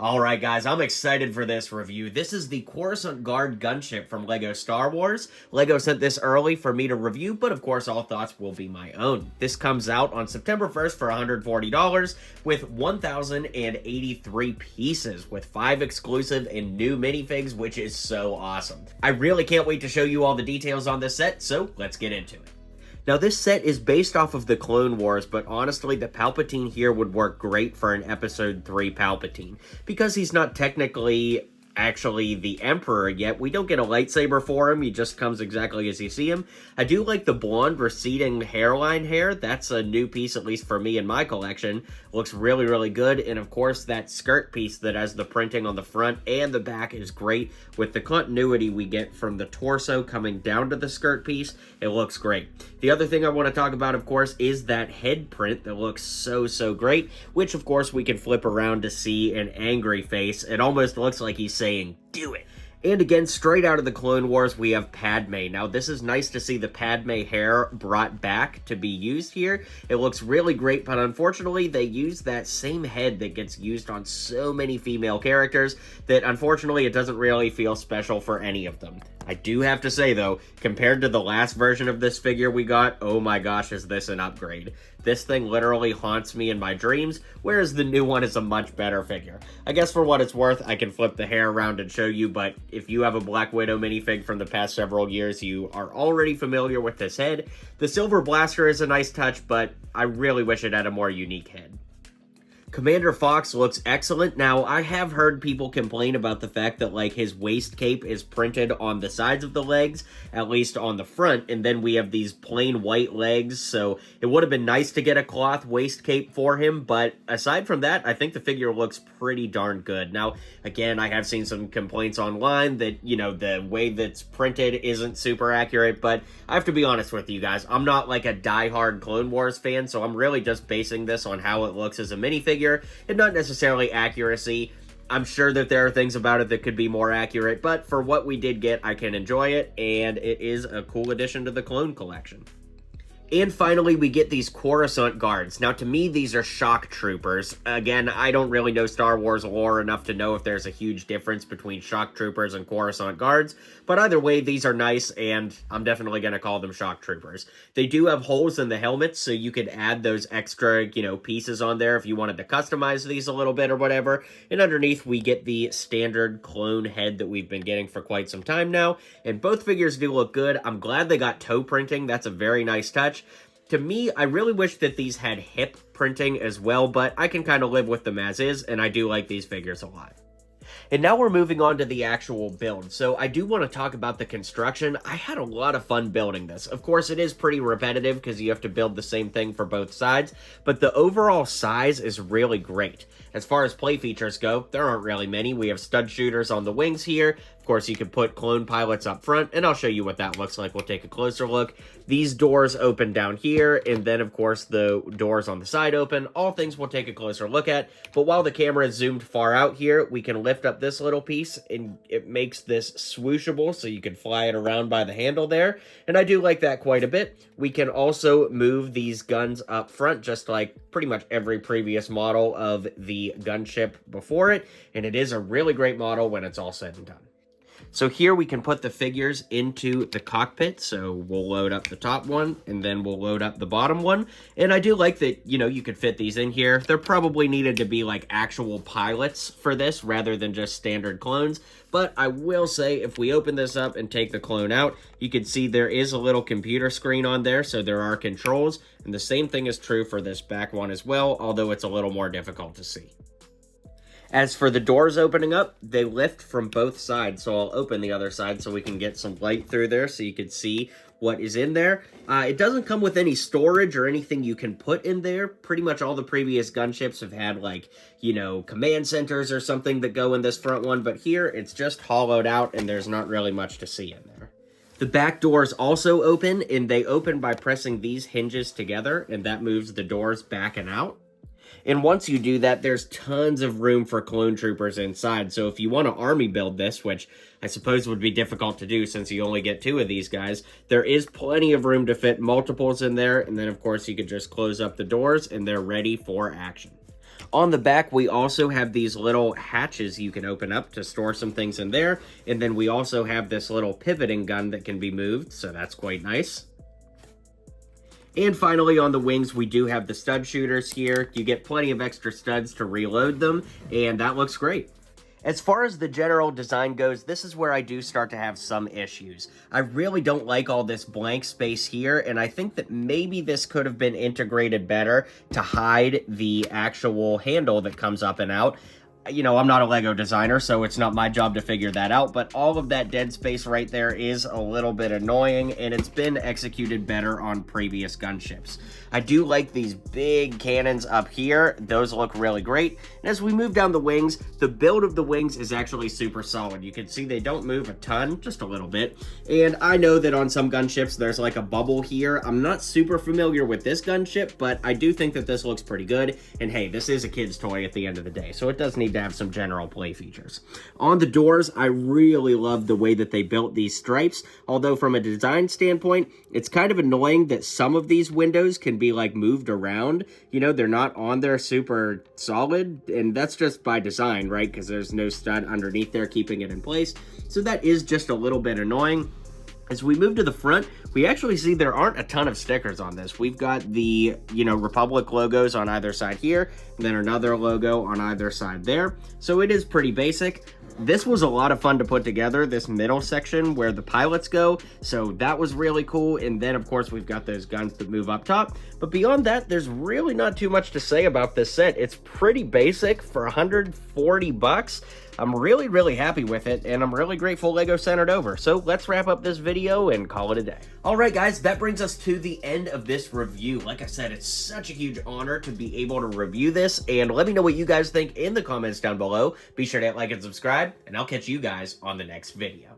Alright guys, I'm excited for this review. This is the Coruscant Guard Gunship from LEGO Star Wars. LEGO sent this early for me to review, but of course all thoughts will be my own. This comes out on September 1st for $140 with 1,083 pieces with 5 exclusive and new minifigs, which is so awesome. I really can't wait to show you all the details on this set, so let's get into it. Now, this set is based off of the Clone Wars, but honestly, the Palpatine here would work great for an Episode 3 Palpatine. Because he's not technically actually the Emperor yet, we don't get a lightsaber for him, he just comes exactly as you see him. I do like the blonde receding hairline hair, that's a new piece at least for me in my collection. Looks really, really good, and of course that skirt piece that has the printing on the front and the back is great. With the continuity we get from the torso coming down to the skirt piece, it looks great. The other thing I want to talk about, of course, is that head print that looks so great, which of course we can flip around to see an angry face. It almost looks like he's saying, "Do it." And again, straight out of the Clone Wars, we have Padme. Now, this is nice to see the Padme hair brought back to be used here. It looks really great, but unfortunately, they use that same head that gets used on so many female characters that, unfortunately, it doesn't really feel special for any of them. I do have to say, though, compared to the last version of this figure we got, oh my gosh, is this an upgrade. This thing literally haunts me in my dreams, whereas the new one is a much better figure. I guess for what it's worth, I can flip the hair around and show you, but if you have a Black Widow minifig from the past several years, you are already familiar with this head. The Silver Blaster is a nice touch, but I really wish it had a more unique head. Commander Fox looks excellent. Now, I have heard people complain about the fact that, like, his waist cape is printed on the sides of the legs, at least on the front, and then we have these plain white legs, so it would have been nice to get a cloth waist cape for him, but aside from that, I think the figure looks pretty darn good. Now, again, I have seen some complaints online that, you know, the way that's printed isn't super accurate, but I have to be honest with you guys, I'm not like a diehard Clone Wars fan, so I'm really just basing this on how it looks as a minifigure, and not necessarily accuracy. I'm sure that there are things about it that could be more accurate, but for what we did get, I can enjoy it, and it is a cool addition to the Clone Collection. And finally, we get these Coruscant Guards. Now, to me, these are shock troopers. Again, I don't really know Star Wars lore enough to know if there's a huge difference between shock troopers and Coruscant Guards, but either way, these are nice, and I'm definitely going to call them shock troopers. They do have holes in the helmets, so you could add those extra, pieces on there if you wanted to customize these a little bit or whatever. And underneath, we get the standard clone head that we've been getting for quite some time now, and both figures do look good. I'm glad they got toe printing. That's a very nice touch. To me, I really wish that these had hip printing as well, but I can kind of live with them as is, and I do like these figures a lot. And now we're moving on to the actual build. So I do want to talk about the construction. I had a lot of fun building this. Of course, it is pretty repetitive because you have to build the same thing for both sides, but the overall size is really great. As far as play features go, there aren't really many. We have stud shooters on the wings here. Of course, you can put clone pilots up front, and I'll show you what that looks like. We'll take a closer look. These doors open down here, and then, of course, the doors on the side open. All things we'll take a closer look at, but while the camera is zoomed far out here, we can lift up this little piece, and it makes this swooshable, so you can fly it around by the handle there, and I do like that quite a bit. We can also move these guns up front, just like pretty much every previous model of the gunship before it, and it is a really great model when it's all said and done. So here we can put the figures into the cockpit, so we'll load up the top one, and then we'll load up the bottom one, and I do like that, you could fit these in here. There probably needed to be, like, actual pilots for this, rather than just standard clones, but I will say, if we open this up and take the clone out, you can see there is a little computer screen on there, so there are controls, and the same thing is true for this back one as well, although it's a little more difficult to see. As for the doors opening up, they lift from both sides, so I'll open the other side so we can get some light through there so you can see what is in there. It doesn't come with any storage or anything you can put in there. Pretty much all the previous gunships have had, like, command centers or something that go in this front one, but here it's just hollowed out and there's not really much to see in there. The back doors also open, and they open by pressing these hinges together, and that moves the doors back and out. And once you do that, there's tons of room for clone troopers inside. So if you want to army build this, which I suppose would be difficult to do since you only get 2 of these guys, there is plenty of room to fit multiples in there. And then, of course, you could just close up the doors and they're ready for action. On the back, we also have these little hatches you can open up to store some things in there. And then we also have this little pivoting gun that can be moved, so that's quite nice. And finally, on the wings, we do have the stud shooters here. You get plenty of extra studs to reload them, and that looks great. As far as the general design goes, this is where I do start to have some issues. I really don't like all this blank space here, and I think that maybe this could have been integrated better to hide the actual handle that comes up and out. You know, I'm not a Lego designer, so it's not my job to figure that out, but all of that dead space right there is a little bit annoying, and it's been executed better on previous gunships. I do like these big cannons up here. Those look really great. And as we move down the wings, the build of the wings is actually super solid. You can see they don't move a ton, just a little bit. And I know that on some gunships, there's like a bubble here. I'm not super familiar with this gunship, but I do think that this looks pretty good. And hey, this is a kid's toy at the end of the day, so it does need to have some general play features. On the doors, I really love the way that they built these stripes, although from a design standpoint, it's kind of annoying that some of these windows can be like moved around. You know, they're not on there super solid, and that's just by design, right? Because there's no stud underneath there keeping it in place. So that is just a little bit annoying. As we move to the front, we actually see there aren't a ton of stickers on this. We've got the, Republic logos on either side here, and then another logo on either side there. So it is pretty basic. This was a lot of fun to put together, this middle section where the pilots go, so that was really cool. And then, of course, we've got those guns that move up top. But beyond that, there's really not too much to say about this set. It's pretty basic for 140 bucks. I'm really, really happy with it, and I'm really grateful LEGO sent it over. So let's wrap up this video and call it a day. All right, guys, that brings us to the end of this review. Like I said, it's such a huge honor to be able to review this, and let me know what you guys think in the comments down below. Be sure to hit like and subscribe, and I'll catch you guys on the next video.